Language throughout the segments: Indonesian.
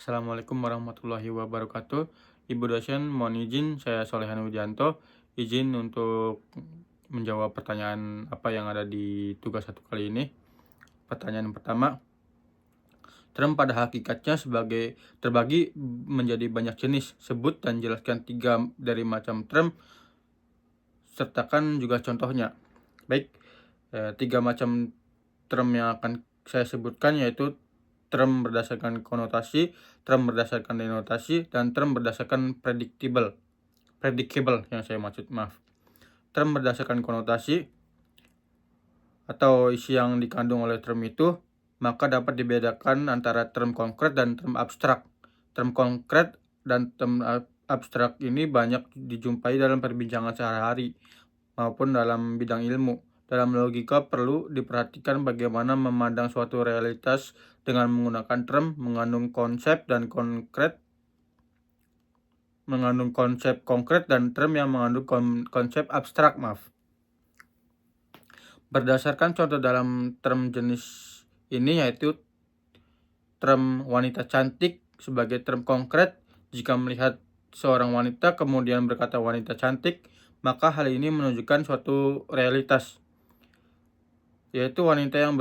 Assalamualaikum warahmatullahi wabarakatuh. Ibu dosen, mohon izin saya Solehan Widianto, izin untuk menjawab pertanyaan apa yang ada di tugas 1 kali ini. Pertanyaan pertama, term pada hakikatnya terbagi menjadi banyak jenis. Sebut dan jelaskan 3 dari macam term, sertakan juga contohnya. Baik, 3 macam term yang akan saya sebutkan yaitu term berdasarkan konotasi, term berdasarkan denotasi, dan term berdasarkan predictable yang saya maksud, maaf. Term berdasarkan konotasi atau isi yang dikandung oleh term itu, maka dapat dibedakan antara term konkret dan term abstrak. Term konkret dan term abstrak ini banyak dijumpai dalam perbincangan sehari-hari maupun dalam bidang ilmu. Dalam logika perlu diperhatikan bagaimana memandang suatu realitas dengan menggunakan term mengandung konsep konkret dan term yang mengandung konsep abstrak, maaf. Berdasarkan contoh dalam term jenis ini yaitu term wanita cantik sebagai term konkret. Jika melihat seorang wanita kemudian berkata wanita cantik, maka hal ini menunjukkan suatu realitas, yaitu wanita yang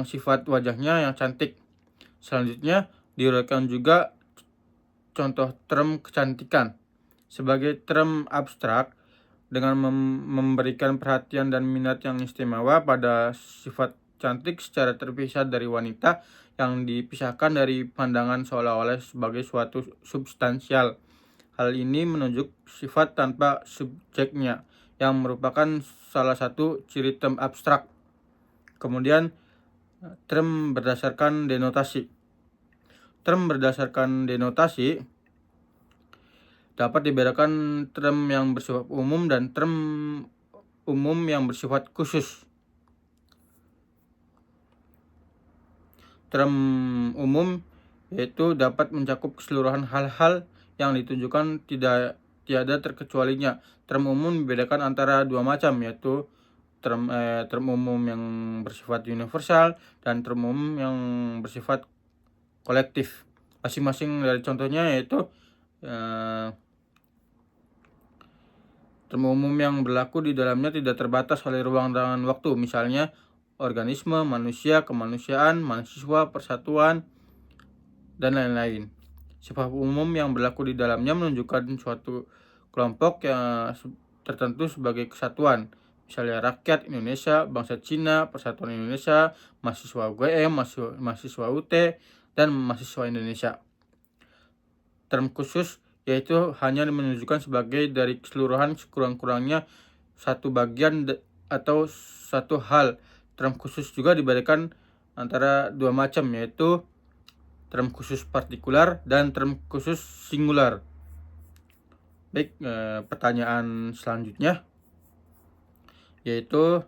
sifat wajahnya yang cantik. Selanjutnya diuraikan juga contoh term kecantikan sebagai term abstrak dengan memberikan perhatian dan minat yang istimewa pada sifat cantik secara terpisah dari wanita yang dipisahkan dari pandangan seolah-olah sebagai suatu substansial. Hal ini menunjuk sifat tanpa subjeknya yang merupakan salah satu ciri term abstrak. Kemudian term berdasarkan denotasi. Term berdasarkan denotasi dapat dibedakan term yang bersifat umum dan term umum yang bersifat khusus. Term umum yaitu dapat mencakup keseluruhan hal-hal yang ditunjukkan tiada terkecualinya. Term umum membedakan antara dua macam, yaitu term umum yang bersifat universal dan term umum yang bersifat kolektif. Masing-masing dari contohnya yaitu term umum yang berlaku di dalamnya tidak terbatas oleh ruang dan waktu, misalnya organisme, manusia, kemanusiaan, mahasiswa, persatuan, dan lain-lain. Sifat umum yang berlaku di dalamnya menunjukkan suatu kelompok yang tertentu sebagai kesatuan, misalnya rakyat Indonesia, bangsa Cina, persatuan Indonesia, mahasiswa UGM, mahasiswa UT, dan mahasiswa Indonesia. Term khusus yaitu hanya menunjukkan sebagai dari keseluruhan sekurang-kurangnya satu bagian atau satu hal. Term khusus juga dibedakan antara dua macam, yaitu term khusus partikular dan term khusus singular. Baik, pertanyaan selanjutnya yaitu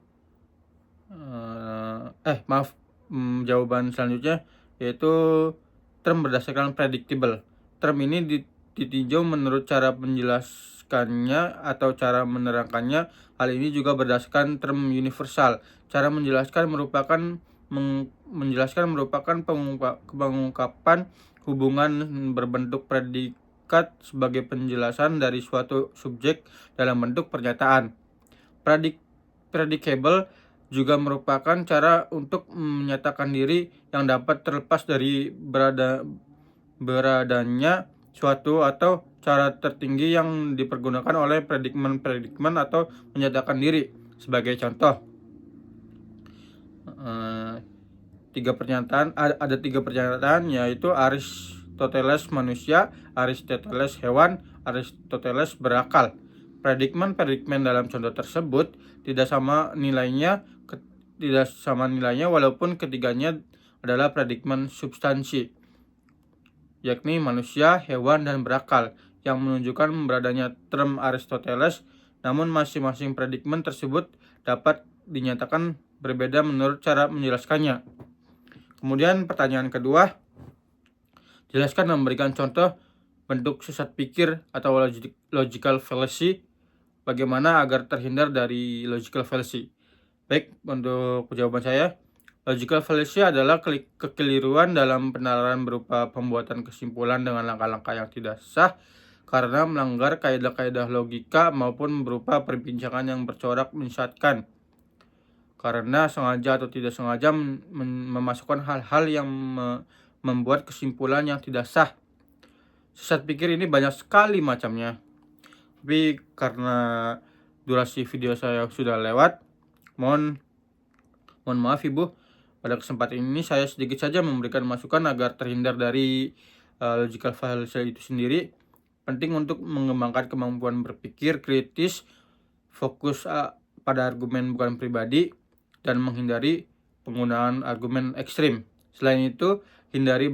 jawaban selanjutnya yaitu term berdasarkan predictable. Term ini ditinjau menurut cara menjelaskannya atau cara menerangkannya. Hal ini juga berdasarkan term universal. Cara menjelaskan merupakan pengungkapan hubungan berbentuk predikat sebagai penjelasan dari suatu subjek dalam bentuk pernyataan. Predicable juga merupakan cara untuk menyatakan diri yang dapat terlepas dari beradanya suatu atau cara tertinggi yang dipergunakan oleh predikmen atau menyatakan diri. Sebagai contoh, ada tiga pernyataan yaitu Aristoteles manusia, Aristoteles hewan, Aristoteles berakal. Predikmen dalam contoh tersebut tidak sama nilainya walaupun ketiganya adalah predikmen substansi, yakni manusia, hewan, dan berakal, yang menunjukkan beradanya term Aristoteles. Namun masing-masing predikmen tersebut dapat dinyatakan berbeda menurut cara menjelaskannya. Kemudian pertanyaan kedua, jelaskan dan memberikan contoh bentuk sesat pikir atau logical fallacy. Bagaimana agar terhindar dari logical fallacy? Baik, untuk jawaban saya, Logical fallacy adalah kekeliruan dalam penalaran berupa pembuatan kesimpulan dengan langkah-langkah yang tidak sah karena melanggar kaidah-kaidah logika maupun berupa perbincangan yang bercorak menyesatkan karena sengaja atau tidak sengaja memasukkan hal-hal yang membuat kesimpulan yang tidak sah. Sesat pikir ini banyak sekali macamnya. Tapi karena durasi video saya sudah lewat, mohon maaf Ibu. Pada kesempatan ini saya sedikit saja memberikan masukan agar terhindar dari logical fallacy itu sendiri. Penting untuk mengembangkan kemampuan berpikir kritis, fokus pada argumen bukan pribadi, dan menghindari penggunaan argumen ekstrim. Selain itu, hindari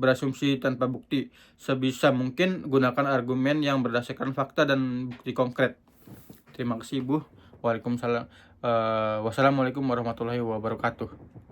berasumsi tanpa bukti. Sebisa mungkin gunakan argumen yang berdasarkan fakta dan bukti konkret. Terima kasih Ibu. Wassalamualaikum warahmatullahi wabarakatuh.